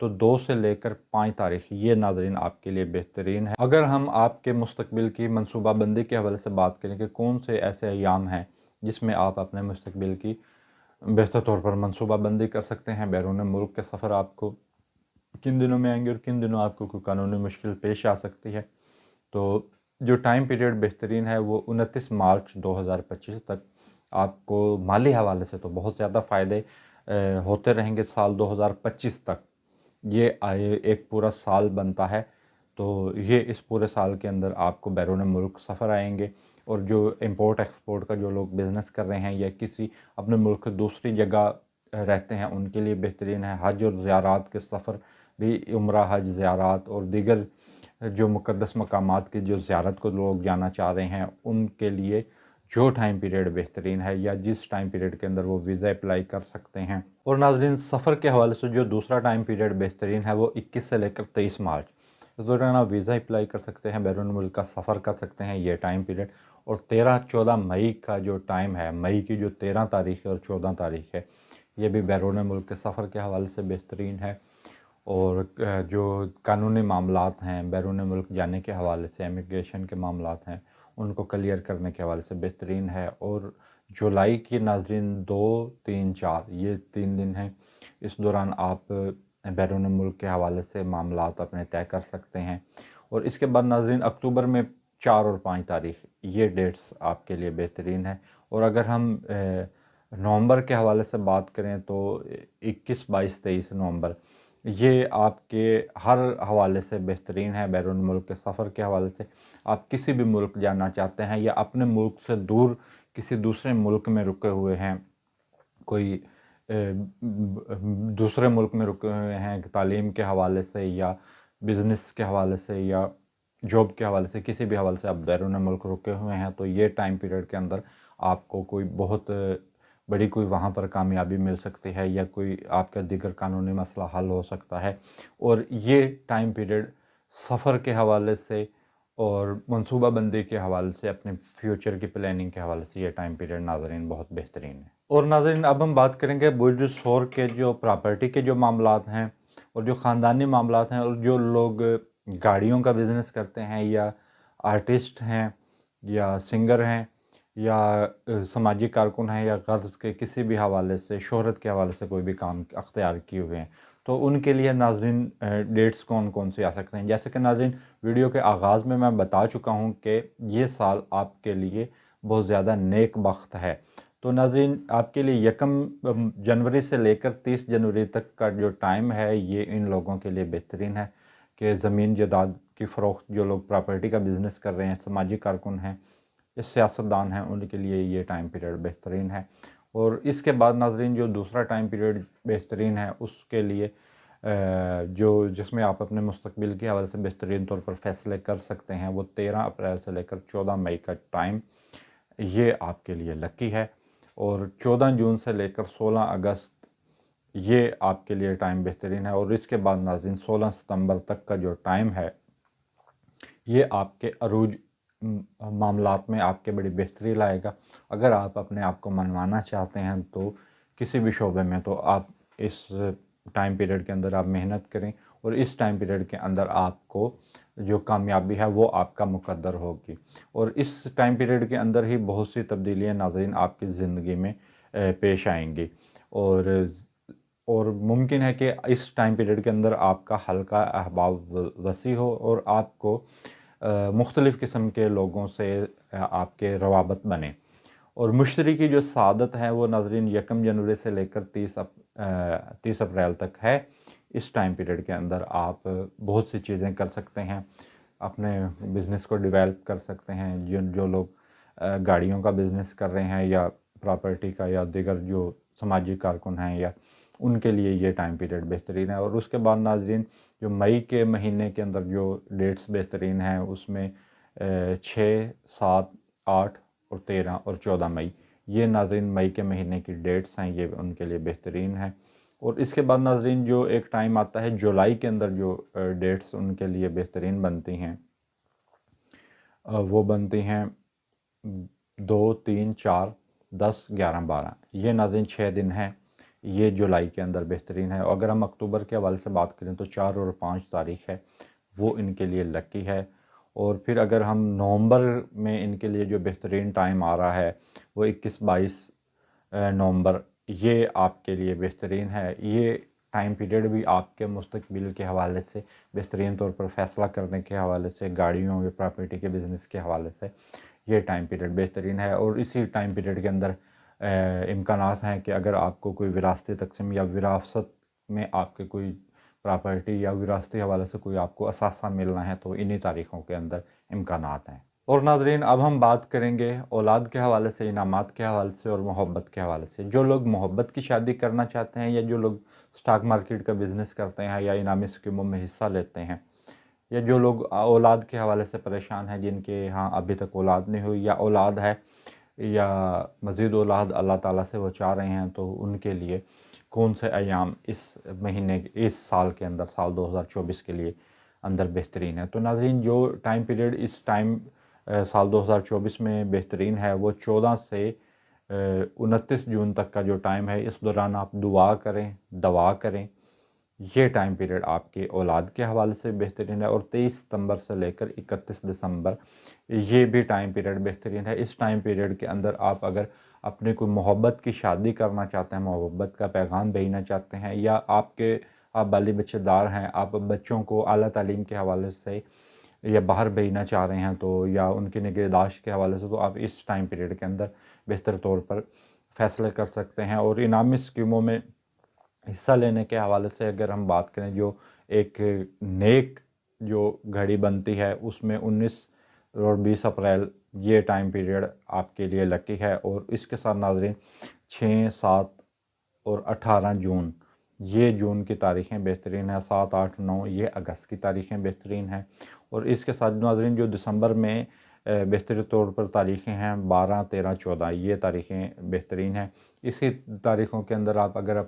تو 2 سے لے کر 5 تاریخ یہ ناظرین آپ کے لیے بہترین ہے۔ اگر ہم آپ کے مستقبل کی منصوبہ بندی کے حوالے سے بات کریں کہ کون سے ایسے ایام ہیں جس میں آپ اپنے مستقبل کی بہتر طور پر منصوبہ بندی کر سکتے ہیں، بیرون ملک کے سفر آپ کو کن دنوں میں آئیں گے اور کن دنوں آپ کو کوئی قانونی مشکل پیش آ سکتی ہے، تو جو ٹائم پیریڈ بہترین ہے وہ 29 مارچ 2025 تک آپ کو مالی حوالے سے تو بہت زیادہ فائدے ہوتے رہیں گے۔ سال 2025 تک یہ ایک پورا سال بنتا ہے، تو یہ اس پورے سال کے اندر آپ کو بیرون ملک سفر آئیں گے، اور جو امپورٹ ایکسپورٹ کا جو لوگ بزنس کر رہے ہیں یا کسی اپنے ملک دوسری جگہ رہتے ہیں ان کے لیے بہترین ہے۔ حج اور زیارات کے سفر بھی، عمرہ، حج، زیارات اور دیگر جو مقدس مقامات کی جو زیارت کو لوگ جانا چاہ رہے ہیں ان کے لیے جو ٹائم پیریڈ بہترین ہے یا جس ٹائم پیریڈ کے اندر وہ ویزا اپلائی کر سکتے ہیں۔ اور ناظرین سفر کے حوالے سے جو دوسرا ٹائم پیریڈ بہترین ہے وہ 21 سے لے کر 23 مارچ، اس دوران آپ ویزا اپلائی کر سکتے ہیں، بیرون ملک کا سفر کر سکتے ہیں یہ ٹائم پیریڈ۔ اور 13-14 مئی کا جو ٹائم ہے، مئی کی جو 13 تاریخ ہے اور 14 تاریخ ہے، یہ بھی بیرون ملک کے سفر کے حوالے سے بہترین ہے، اور جو قانونی معاملات ہیں بیرون ملک جانے کے حوالے سے، امیگریشن کے معاملات ہیں ان کو کلیئر کرنے کے حوالے سے بہترین ہے۔ اور جولائی کی ناظرین 2، 3، 4 یہ 3 دن ہیں، اس دوران آپ بیرون ملک کے حوالے سے معاملات اپنے طے کر سکتے ہیں۔ اور اس کے بعد ناظرین اکتوبر میں 4 اور 5 تاریخ یہ ڈیٹس آپ کے لیے بہترین ہے۔ اور اگر ہم نومبر کے حوالے سے بات کریں تو 21، 22، 23 نومبر یہ آپ کے ہر حوالے سے بہترین ہے۔ بیرون ملک کے سفر کے حوالے سے آپ کسی بھی ملک جانا چاہتے ہیں یا اپنے ملک سے دور کسی دوسرے ملک میں رکے ہوئے ہیں، کوئی دوسرے ملک میں رکے ہوئے ہیں تعلیم کے حوالے سے یا بزنس کے حوالے سے یا جاب کے حوالے سے، کسی بھی حوالے سے آپ بیرون ملک رکے ہوئے ہیں، تو یہ ٹائم پیریڈ کے اندر آپ کو کوئی بہت بڑی کوئی وہاں پر کامیابی مل سکتی ہے یا کوئی آپ کا دیگر قانونی مسئلہ حل ہو سکتا ہے۔ اور یہ ٹائم پیریڈ سفر کے حوالے سے اور منصوبہ بندی کے حوالے سے، اپنے فیوچر کی پلاننگ کے حوالے سے یہ ٹائم پیریڈ ناظرین بہت بہترین ہے۔ اور ناظرین اب ہم بات کریں گے برج ثور کے جو پراپرٹی کے جو معاملات ہیں اور جو خاندانی معاملات ہیں، اور جو لوگ گاڑیوں کا بزنس کرتے ہیں یا آرٹسٹ ہیں یا سنگر ہیں یا سماجی کارکن ہیں یا غرض کے کسی بھی حوالے سے، شہرت کے حوالے سے کوئی بھی کام اختیار کیے ہوئے ہیں، تو ان کے لیے ناظرین ڈیٹس کون کون سے آ سکتے ہیں۔ جیسے کہ ناظرین ویڈیو کے آغاز میں بتا چکا ہوں کہ یہ سال آپ کے لیے بہت زیادہ نیک بخت ہے، تو ناظرین آپ کے لیے 1 جنوری سے لے کر 30 جنوری تک کا جو ٹائم ہے یہ ان لوگوں کے لیے بہترین ہے کہ زمین جائیداد کی فروخت، جو لوگ پراپرٹی کا بزنس کر رہے ہیں، سماجی کارکن ہیں، سیاستدان ہیں، ان کے لیے یہ ٹائم پیریڈ بہترین ہے۔ اور اس کے بعد ناظرین جو دوسرا ٹائم پیریڈ بہترین ہے اس کے لیے جس میں آپ اپنے مستقبل کے حوالے سے بہترین طور پر فیصلے کر سکتے ہیں، وہ 13 اپریل سے لے کر 14 مئی کا ٹائم یہ آپ کے لیے لکی ہے۔ اور 14 جون سے لے کر 16 اگست یہ آپ کے لیے ٹائم بہترین ہے۔ اور اس کے بعد ناظرین 16 ستمبر تک کا جو ٹائم ہے یہ آپ کے عروج معاملات میں آپ کے بڑی بہتری لائے گا۔ اگر آپ اپنے آپ کو منوانا چاہتے ہیں تو کسی بھی شعبے میں، تو آپ اس ٹائم پیریڈ کے اندر آپ محنت کریں، اور اس ٹائم پیریڈ کے اندر آپ کو جو کامیابی ہے وہ آپ کا مقدر ہوگی۔ اور اس ٹائم پیریڈ کے اندر ہی بہت سی تبدیلیاں ناظرین آپ کی زندگی میں پیش آئیں گی، اور ممکن ہے کہ اس ٹائم پیریڈ کے اندر آپ کا حلقہ احباب وسیع ہو اور آپ کو مختلف قسم کے لوگوں سے آپ کے روابط بنے۔ اور مشتری کی جو سعادت ہے وہ ناظرین 1 جنوری سے لے کر 30 اپریل تک ہے۔ اس ٹائم پیریڈ کے اندر آپ بہت سی چیزیں کر سکتے ہیں، اپنے بزنس کو ڈیولپ کر سکتے ہیں۔ جو لوگ گاڑیوں کا بزنس کر رہے ہیں یا پراپرٹی کا یا دیگر جو سماجی کارکن ہیں، یا ان کے لیے یہ ٹائم پیریڈ بہترین ہے۔ اور اس کے بعد ناظرین جو مئی کے مہینے کے اندر جو ڈیٹس بہترین ہیں اس میں 6، 7، 8 اور 13 اور 14 مئی یہ ناظرین مئی کے مہینے کی ڈیٹس ہیں، یہ ان کے لیے بہترین ہیں۔ اور اس کے بعد ناظرین جو ایک ٹائم آتا ہے جولائی کے اندر جو ڈیٹس ان کے لیے بہترین بنتی ہیں، وہ بنتی ہیں 2، 3، 4، 10، 11، 12 یہ ناظرین 6 دن ہیں۔ یہ جولائی کے اندر بہترین ہے. اگر ہم اکتوبر کے حوالے سے بات کریں تو 4 اور 5 تاریخ ہے وہ ان کے لیے لکی ہے. اور پھر اگر ہم نومبر میں ان کے لیے جو بہترین ٹائم آ رہا ہے وہ 21-22 نومبر، یہ آپ کے لیے بہترین ہے. یہ ٹائم پیریڈ بھی آپ کے مستقبل کے حوالے سے بہترین طور پر فیصلہ کرنے کے حوالے سے، گاڑیوں یا پراپرٹی کے بزنس کے حوالے سے یہ ٹائم پیریڈ بہترین ہے. اور اسی ٹائم پیریڈ کے اندر امکانات ہیں کہ اگر آپ کو کوئی وراثتی تقسیم یا وراثت میں آپ کے کوئی پراپرٹی یا وراثتی حوالے سے کوئی آپ کو اثاثہ ملنا ہے تو انہی تاریخوں کے اندر امکانات ہیں. اور ناظرین اب ہم بات کریں گے اولاد کے حوالے سے، انعامات کے حوالے سے اور محبت کے حوالے سے. جو لوگ محبت کی شادی کرنا چاہتے ہیں یا جو لوگ سٹاک مارکیٹ کا بزنس کرتے ہیں یا انعامی اسکیموں میں حصہ لیتے ہیں، یا جو لوگ اولاد کے حوالے سے پریشان ہیں، جن کے ہاں ابھی تک اولاد نہیں ہوئی یا اولاد ہے یا مزید اولاد اللہ تعالیٰ سے وہ چاہ رہے ہیں، تو ان کے لیے کون سے ایام اس مہینے اس سال کے اندر، سال 2024 کے لیے اندر بہترین ہے. تو ناظرین جو ٹائم پیریڈ اس ٹائم سال 2024 میں بہترین ہے وہ 14 سے 29 جون تک کا جو ٹائم ہے، اس دوران آپ دعا کریں، دوا کریں. یہ ٹائم پیریڈ آپ کے اولاد کے حوالے سے بہترین ہے. اور 23 ستمبر سے لے کر 31 دسمبر یہ بھی ٹائم پیریڈ بہترین ہے. اس ٹائم پیریڈ کے اندر آپ اگر اپنے کوئی محبت کی شادی کرنا چاہتے ہیں، محبت کا پیغام بھیجنا چاہتے ہیں، یا آپ بالی بچے دار ہیں، آپ بچوں کو اعلیٰ تعلیم کے حوالے سے یا باہر بھیجنا چاہ رہے ہیں تو یا ان کی نگہداشت کے حوالے سے، تو آپ اس ٹائم پیریڈ کے اندر بہتر طور پر فیصلے کر سکتے ہیں. اور انعامی اسکیموں میں حصہ لینے کے حوالے سے اگر ہم بات کریں، جو ایک نیک جو گھڑی بنتی ہے اس میں 19 اور 20 اپریل یہ ٹائم پیریڈ آپ کے لیے لکی ہے. اور اس کے ساتھ ناظرین 6، 7 اور 18 جون یہ جون کی تاریخیں بہترین ہیں. 7، 8، 9 یہ اگست کی تاریخیں بہترین ہیں. اور اس کے ساتھ ناظرین جو دسمبر میں بہترین طور پر تاریخیں ہیں 12، 13، 14 یہ تاریخیں بہترین ہیں. اسی تاریخوں کے اندر آپ اگر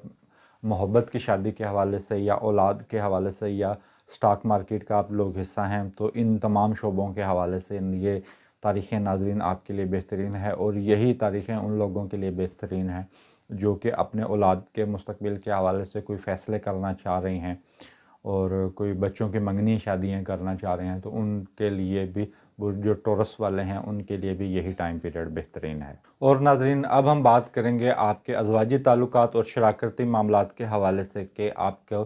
محبت کی شادی کے حوالے سے یا اولاد کے حوالے سے یا سٹاک مارکیٹ کا آپ لوگ حصہ ہیں تو ان تمام شعبوں کے حوالے سے یہ تاریخیں ناظرین آپ کے لیے بہترین ہے. اور یہی تاریخیں ان لوگوں کے لیے بہترین ہیں جو کہ اپنے اولاد کے مستقبل کے حوالے سے کوئی فیصلے کرنا چاہ رہے ہیں اور کوئی بچوں کی منگنی شادیاں کرنا چاہ رہے ہیں، تو ان کے لیے بھی جو ٹورس والے ہیں ان کے لیے بھی یہی ٹائم پیریڈ بہترین ہے. اور ناظرین اب ہم بات کریں گے آپ کے ازواجی تعلقات اور شراکتی معاملات کے حوالے سے کہ آپ کے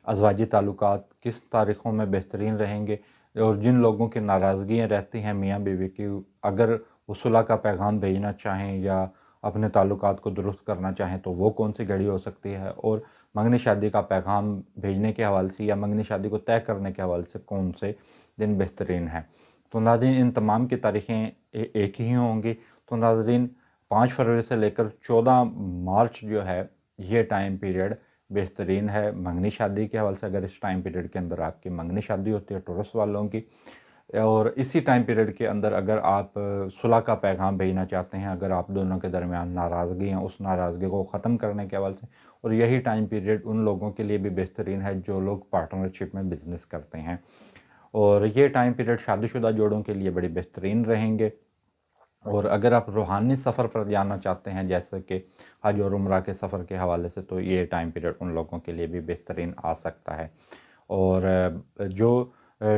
ازواجی تعلقات کس تاریخوں میں بہترین رہیں گے. اور جن لوگوں کی ناراضگیاں رہتی ہیں میاں بیوی کی، اگر وہ صلح کا پیغام بھیجنا چاہیں یا اپنے تعلقات کو درست کرنا چاہیں تو وہ کون سی گھڑی ہو سکتی ہے. اور منگنی شادی کا پیغام بھیجنے کے حوالے سے یا منگنی شادی کو طے کرنے کے حوالے سے کون سے دن بہترین ہیں. تو ناظرین ان تمام کی تاریخیں ایک ہی ہوں گی. تو ناظرین 5 فروری سے لے کر 14 مارچ جو ہے یہ ٹائم پیریڈ بہترین ہے منگنی شادی کے حوالے سے. اگر اس ٹائم پیریڈ کے اندر آپ کی منگنی شادی ہوتی ہے ٹورس والوں کی، اور اسی ٹائم پیریڈ کے اندر اگر آپ صلح کا پیغام بھیجنا چاہتے ہیں، اگر آپ دونوں کے درمیان ناراضگی ہیں اس ناراضگی کو ختم کرنے کے حوالے سے. اور یہی ٹائم پیریڈ ان لوگوں کے لیے بھی بہترین ہے جو لوگ پارٹنرشپ میں بزنس کرتے ہیں. اور یہ ٹائم پیریڈ شادی شدہ جوڑوں کے لیے بڑی بہترین رہیں گے. اور اگر آپ روحانی سفر پر جانا چاہتے ہیں جیسے کہ حج اور عمرہ کے سفر کے حوالے سے، تو یہ ٹائم پیریڈ ان لوگوں کے لیے بھی بہترین آ سکتا ہے. اور جو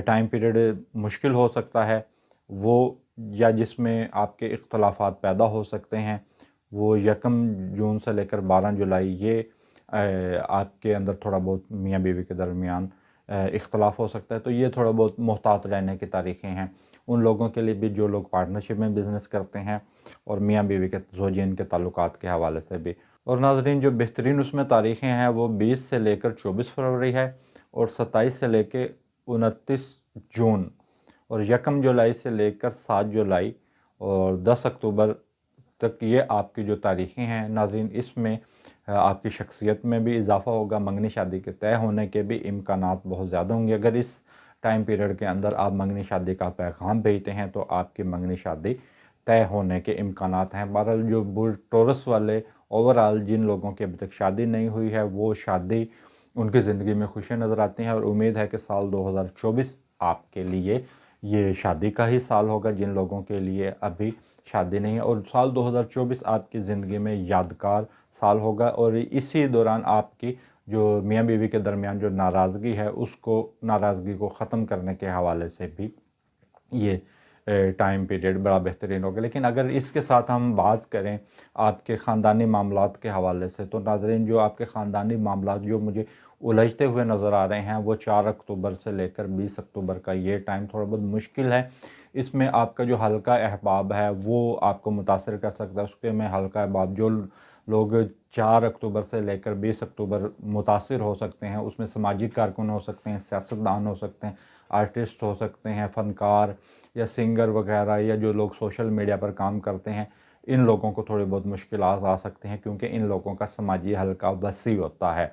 ٹائم پیریڈ مشکل ہو سکتا ہے وہ یا جس میں آپ کے اختلافات پیدا ہو سکتے ہیں، وہ 1 جون سے لے کر 12 جولائی یہ آپ کے اندر تھوڑا بہت میاں بیوی کے درمیان اختلاف ہو سکتا ہے. تو یہ تھوڑا بہت محتاط رہنے کی تاریخیں ہیں ان لوگوں کے لیے بھی جو لوگ پارٹنرشپ میں بزنس کرتے ہیں اور میاں بیوی کے زوجین کے تعلقات کے حوالے سے بھی. اور ناظرین جو بہترین اس میں تاریخیں ہیں وہ 20 سے لے کر 24 فروری ہے اور 27 سے لے کے 29 جون اور 1 جولائی سے لے کر 7 جولائی اور 10 اکتوبر تک یہ آپ کی جو تاریخیں ہیں ناظرین. اس میں آپ کی شخصیت میں بھی اضافہ ہوگا، منگنی شادی کے طے ہونے کے بھی امکانات بہت زیادہ ہوں گے. اگر اس ٹائم پیریڈ کے اندر آپ منگنی شادی کا پیغام بھیجتے ہیں تو آپ کی منگنی شادی طے ہونے کے امکانات ہیں. بہرحال جو ٹورس والے اوورآل جن لوگوں کی ابھی تک شادی نہیں ہوئی ہے وہ شادی ان کی زندگی میں خوشیاں نظر آتی ہیں. اور امید ہے کہ سال 2024 آپ کے لیے یہ شادی کا ہی سال ہوگا. جن لوگوں کے لیے ابھی شادی نہیں ہے، اور سال 2024 آپ کی زندگی میں یادگار سال ہوگا، اور اسی دوران آپ کی جو میاں بیوی کے درمیان جو ناراضگی ہے ناراضگی کو ختم کرنے کے حوالے سے بھی یہ ٹائم پیریڈ بڑا بہترین ہوگا۔ لیکن اگر اس کے ساتھ ہم بات کریں آپ کے خاندانی معاملات کے حوالے سے، تو ناظرین جو آپ کے خاندانی معاملات جو مجھے الجھتے ہوئے نظر آ رہے ہیں، وہ 4 اکتوبر سے لے کر 20 اکتوبر کا یہ ٹائم تھوڑا بہت مشکل ہے۔ اس میں آپ کا جو حلقہ احباب ہے وہ آپ کو متاثر کر سکتا ہے۔ اس کے میں حلقہ احباب جو لوگ 4 اکتوبر سے لے کر 20 اکتوبر متاثر ہو سکتے ہیں، اس میں سماجی کارکن ہو سکتے ہیں، سیاستدان ہو سکتے ہیں، آرٹسٹ ہو سکتے ہیں، فنکار یا سنگر وغیرہ، یا جو لوگ سوشل میڈیا پر کام کرتے ہیں، ان لوگوں کو تھوڑی بہت مشکلات آ سکتے ہیں، کیونکہ ان لوگوں کا سماجی حلقہ وسیع ہوتا ہے،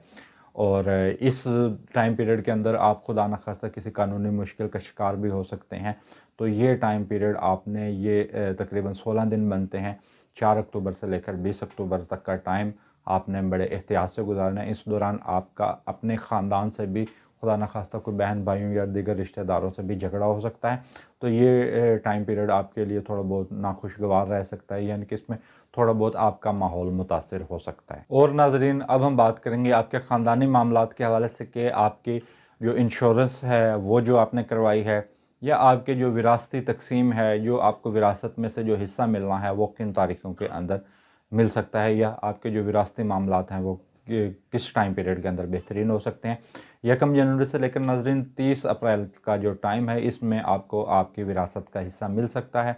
اور اس ٹائم پیریڈ کے اندر آپ خدا نخواستہ کسی قانونی مشکل کا شکار بھی ہو سکتے ہیں۔ تو یہ ٹائم پیریڈ آپ نے یہ تقریباً 16 دن بنتے ہیں، 4 اکتوبر سے لے کر 20 اکتوبر تک کا ٹائم آپ نے بڑے احتیاط سے گزارنا ہے۔ اس دوران آپ کا اپنے خاندان سے بھی خدا نخواستہ کوئی بہن بھائیوں یا دیگر رشتہ داروں سے بھی جھگڑا ہو سکتا ہے، تو یہ ٹائم پیریڈ آپ کے لیے تھوڑا بہت ناخوشگوار رہ سکتا ہے، یعنی کہ اس میں تھوڑا بہت آپ کا ماحول متاثر ہو سکتا ہے۔ اور ناظرین اب ہم بات کریں گے آپ کے خاندانی معاملات کے حوالے سے کہ آپ کی جو انشورنس ہے وہ جو آپ نے کروائی ہے، یا آپ کے جو وراثتی تقسیم ہے، جو آپ کو وراثت میں سے جو حصہ ملنا ہے، وہ کن تاریخوں کے اندر مل سکتا ہے، یا آپ کے جو وراثتی معاملات ہیں وہ کس ٹائم پیریڈ کے اندر بہترین ہو سکتے ہیں۔ 1 جنوری سے لے کر ناظرین 30 اپریل کا جو ٹائم ہے، اس میں آپ کو آپ کی وراثت کا حصہ مل سکتا ہے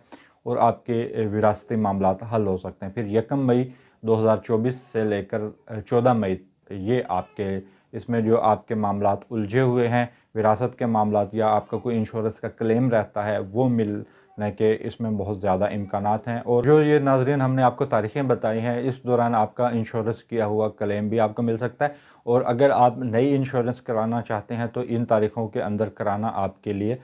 اور آپ کے وراثتی معاملات حل ہو سکتے ہیں۔ پھر 1 مئی 2024 سے لے کر 14 مئی یہ آپ کے اس میں جو آپ کے معاملات الجھے ہوئے ہیں، وراثت کے معاملات، یا آپ کا کوئی انشورنس کا کلیم رہتا ہے، وہ ملنے کے اس میں بہت زیادہ امکانات ہیں۔ اور جو یہ ناظرین ہم نے آپ کو تاریخیں بتائی ہیں، اس دوران آپ کا انشورنس کیا ہوا کلیم بھی آپ کو مل سکتا ہے، اور اگر آپ نئی انشورنس کرانا چاہتے ہیں تو ان تاریخوں کے اندر کرانا آپ کے لیے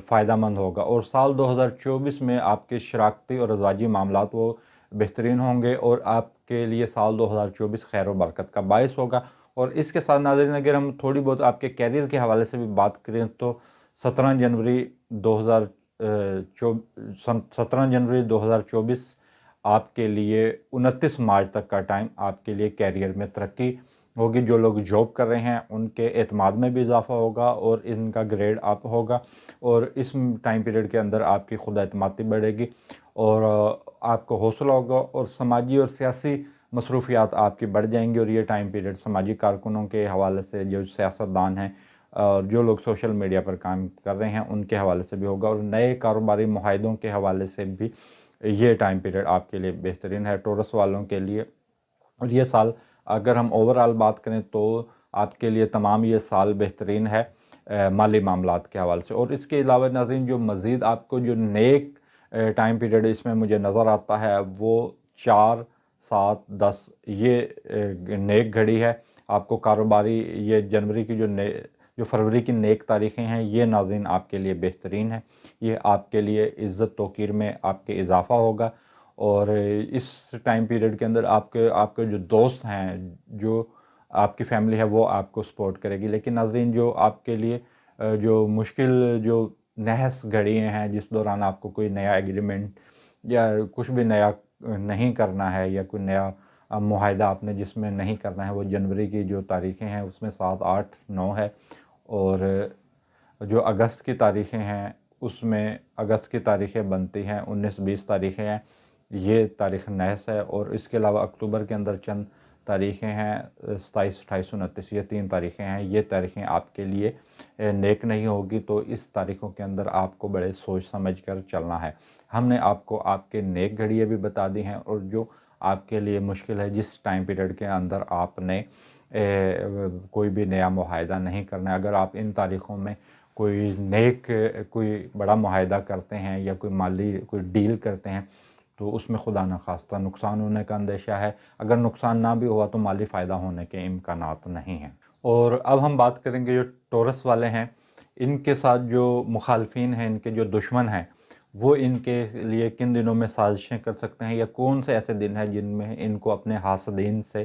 فائدہ مند ہوگا۔ اور سال 2024 میں آپ کے شراکتی اور ازواجی معاملات وہ بہترین ہوں گے، اور آپ کے لیے سال 2024 خیر و برکت کا باعث ہوگا۔ اور اس کے ساتھ ناظرین اگر ہم تھوڑی بہت آپ کے کیریئر کے حوالے سے بھی بات کریں تو 17 جنوری 2024 آپ کے لیے 29 مارچ تک کا ٹائم آپ کے لیے کیریئر میں ترقی ہوگی۔ جو لوگ جاب کر رہے ہیں ان کے اعتماد میں بھی اضافہ ہوگا اور ان کا گریڈ اپ ہوگا، اور اس ٹائم پیریڈ کے اندر آپ کی خود اعتمادی بڑھے گی اور آپ کو حوصلہ ہوگا، اور سماجی اور سیاسی مصروفیات آپ کی بڑھ جائیں گی۔ اور یہ ٹائم پیریڈ سماجی کارکنوں کے حوالے سے، جو سیاستدان ہیں اور جو لوگ سوشل میڈیا پر کام کر رہے ہیں، ان کے حوالے سے بھی ہوگا، اور نئے کاروباری معاہدوں کے حوالے سے بھی یہ ٹائم پیریڈ آپ کے لیے بہترین ہے ٹورس والوں کے لیے۔ اور یہ سال اگر ہم اوورآل بات کریں تو آپ کے لیے تمام یہ سال بہترین ہے مالی معاملات کے حوالے سے۔ اور اس کے علاوہ ناظرین جو مزید آپ کو جو نیک ٹائم پیریڈ اس میں مجھے نظر آتا ہے، وہ 4، 7، 10 یہ نیک گھڑی ہے آپ کو کاروباری۔ یہ جنوری کی جو فروری کی نیک تاریخیں ہیں، یہ ناظرین آپ کے لیے بہترین ہیں۔ یہ آپ کے لیے عزت توقیر میں آپ کے اضافہ ہوگا، اور اس ٹائم پیریڈ کے اندر آپ کے جو دوست ہیں، جو آپ کی فیملی ہے، وہ آپ کو سپورٹ کرے گی۔ لیکن ناظرین جو آپ کے لیے جو مشکل جو نحس گھڑیاں ہیں، جس دوران آپ کو کوئی نیا ایگریمنٹ یا کچھ بھی نیا نہیں کرنا ہے، یا کوئی نیا معاہدہ آپ نے جس میں نہیں کرنا ہے، وہ جنوری کی جو تاریخیں ہیں اس میں 7، 8، 9 ہے، اور جو اگست کی تاریخیں ہیں اس میں اگست کی تاریخیں بنتی ہیں 19، 20 تاریخیں ہیں، یہ تاریخ نحس ہے۔ اور اس کے علاوہ اکتوبر کے اندر چند تاریخیں ہیں 27، 28، 29، یہ 3 تاریخیں ہیں۔ یہ تاریخیں آپ کے لیے نیک نہیں ہوگی، تو اس تاریخوں کے اندر آپ کو بڑے سوچ سمجھ کر چلنا ہے۔ ہم نے آپ کو آپ کے نیک گھڑیاں بھی بتا دی ہیں، اور جو آپ کے لیے مشکل ہے، جس ٹائم پیریڈ کے اندر آپ نے کوئی بھی نیا معاہدہ نہیں کرنا ہے۔ اگر آپ ان تاریخوں میں کوئی بڑا معاہدہ کرتے ہیں یا کوئی ڈیل کرتے ہیں، تو اس میں خدا نخواستہ نقصان ہونے کا اندیشہ ہے۔ اگر نقصان نہ بھی ہوا تو مالی فائدہ ہونے کے امکانات نہیں ہیں۔ اور اب ہم بات کریں گے جو ٹورس والے ہیں، ان کے ساتھ جو مخالفین ہیں، ان کے جو دشمن ہیں، وہ ان کے لیے کن دنوں میں سازشیں کر سکتے ہیں، یا کون سے ایسے دن ہیں جن میں ان کو اپنے حاسدین سے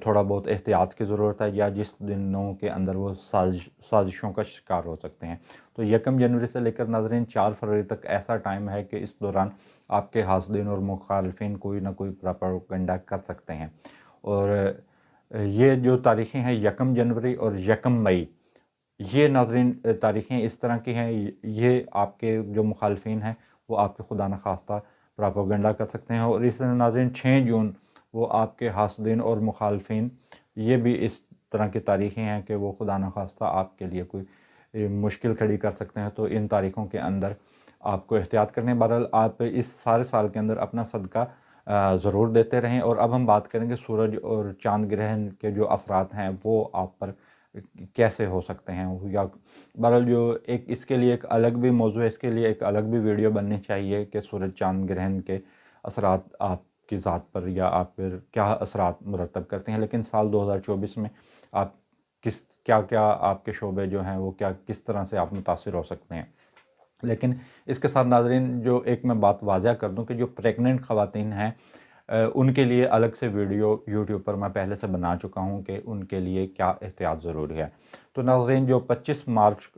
تھوڑا بہت احتیاط کی ضرورت ہے، یا جس دنوں کے اندر وہ سازشوں کا شکار ہو سکتے ہیں۔ تو 1 جنوری سے لے کر ناظرین 4 فروری تک ایسا ٹائم ہے کہ اس دوران آپ کے حاسدین اور مخالفین کوئی نہ کوئی پروپیگنڈا کر سکتے ہیں۔ اور یہ جو تاریخیں ہیں 1 جنوری اور 1 مئی، یہ ناظرین تاریخیں اس طرح کی ہیں، یہ آپ کے جو مخالفین ہیں وہ آپ کے خدا نخواستہ پروپیگنڈا کر سکتے ہیں۔ اور اس طرح ناظرین 6 جون وہ آپ کے حاسدین اور مخالفین، یہ بھی اس طرح کی تاریخیں ہیں کہ وہ خدا نخواستہ آپ کے لیے کوئی مشکل کھڑی کر سکتے ہیں۔ تو ان تاریخوں کے اندر آپ کو احتیاط کرنے، بہرحال آپ اس سارے سال کے اندر اپنا صدقہ ضرور دیتے رہیں۔ اور اب ہم بات کریں گے سورج اور چاند گرہن کے جو اثرات ہیں وہ آپ پر کیسے ہو سکتے ہیں، یا بہرحال جو ایک اس کے لیے ایک الگ بھی موضوع ہے، اس کے لیے ایک الگ بھی ویڈیو بننی چاہیے کہ سورج چاند گرہن کے اثرات آپ کی ذات پر یا آپ پر کیا اثرات مرتب کرتے ہیں۔ لیکن سال 2024 میں آپ کیا آپ کے شعبے جو ہیں وہ کس طرح سے آپ متاثر ہو سکتے ہیں۔ لیکن اس کے ساتھ ناظرین جو ایک میں بات واضح کر دوں کہ جو پریگننٹ خواتین ہیں ان کے لیے الگ سے ویڈیو یوٹیوب پر میں پہلے سے بنا چکا ہوں کہ ان کے لیے کیا احتیاط ضروری ہے۔ تو ناظرین جو 25 مارچ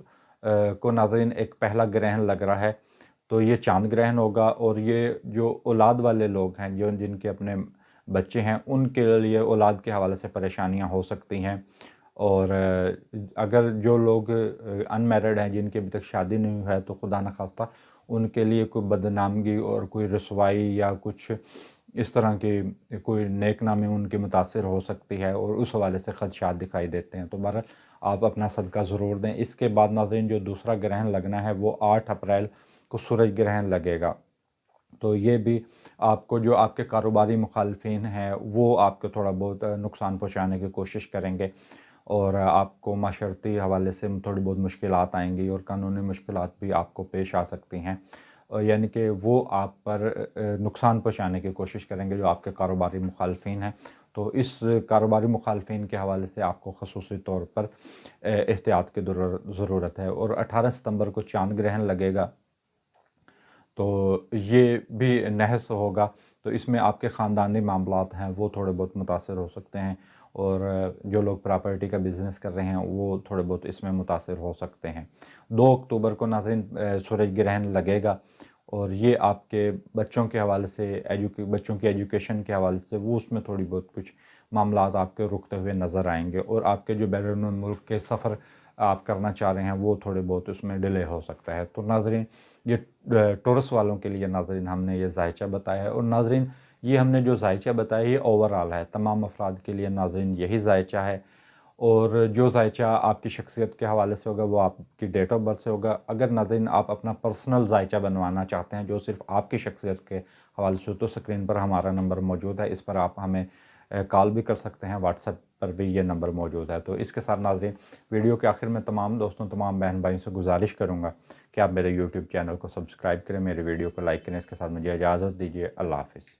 کو ناظرین ایک پہلا گرہن لگ رہا ہے، تو یہ چاند گرہن ہوگا، اور یہ جو اولاد والے لوگ ہیں جن کے اپنے بچے ہیں ان کے لیے اولاد کے حوالے سے پریشانیاں ہو سکتی ہیں۔ اور اگر جو لوگ ان میرڈ ہیں، جن کی ابھی تک شادی نہیں ہوئی ہے، تو خدا نخواستہ ان کے لیے کوئی بدنامگی اور کوئی رسوائی یا کچھ اس طرح کی کوئی نیک نامی ان کی متاثر ہو سکتی ہے، اور اس حوالے سے خدشات دکھائی دیتے ہیں۔ تو بہرحال آپ اپنا صدقہ ضرور دیں۔ اس کے بعد ناظرین جو دوسرا گرہن لگنا ہے وہ 8 اپریل کو سورج گرہن لگے گا۔ تو یہ بھی آپ کو جو آپ کے کاروباری مخالفین ہیں وہ آپ کو تھوڑا بہت نقصان پہنچانے کی کوشش کریں گے، اور آپ کو معاشرتی حوالے سے تھوڑی بہت مشکلات آئیں گی، اور قانونی مشکلات بھی آپ کو پیش آ سکتی ہیں، یعنی کہ وہ آپ پر نقصان پہنچانے کی کوشش کریں گے جو آپ کے کاروباری مخالفین ہیں۔ تو اس کاروباری مخالفین کے حوالے سے آپ کو خصوصی طور پر احتیاط کی ضرورت ہے۔ اور 18 ستمبر کو چاند گرہن لگے گا، تو یہ بھی نحس ہوگا، تو اس میں آپ کے خاندانی معاملات ہیں وہ تھوڑے بہت متاثر ہو سکتے ہیں، اور جو لوگ پراپرٹی کا بزنس کر رہے ہیں وہ تھوڑے بہت اس میں متاثر ہو سکتے ہیں۔ 2 اکتوبر کو ناظرین سورج گرہن لگے گا، اور یہ آپ کے بچوں کے حوالے سے بچوں کی ایجوکیشن کے حوالے سے وہ اس میں تھوڑی بہت کچھ معاملات آپ کے رکتے ہوئے نظر آئیں گے، اور آپ کے جو بیرون ملک کے سفر آپ کرنا چاہ رہے ہیں وہ تھوڑے بہت اس میں ڈیلے ہو سکتا ہے۔ تو ناظرین یہ ٹورس والوں کے لیے ناظرین ہم نے یہ ذائچہ بتایا ہے، اور ناظرین یہ ہم نے جو ذائچہ بتایا یہ اوورآل ہے، تمام افراد کے لیے ناظرین یہی ذائچہ ہے۔ اور جو ذائچہ آپ کی شخصیت کے حوالے سے ہوگا وہ آپ کی ڈیٹ آف برتھ سے ہوگا۔ اگر ناظرین آپ اپنا پرسنل ذائچہ بنوانا چاہتے ہیں جو صرف آپ کی شخصیت کے حوالے سے، تو اسکرین پر ہمارا نمبر موجود ہے، اس پر آپ ہمیں کال بھی کر سکتے ہیں، واٹس ایپ پر بھی یہ نمبر موجود ہے۔ تو اس کے ساتھ ناظرین ویڈیو کے آخر میں تمام دوستوں، تمام بہن بھائیوں سے گزارش کروں گا کہ آپ میرے یوٹیوب چینل کو سبسکرائب کریں، میرے ویڈیو کو لائک کریں۔ اس کے ساتھ مجھے اجازت دیجیے، اللہ حافظ۔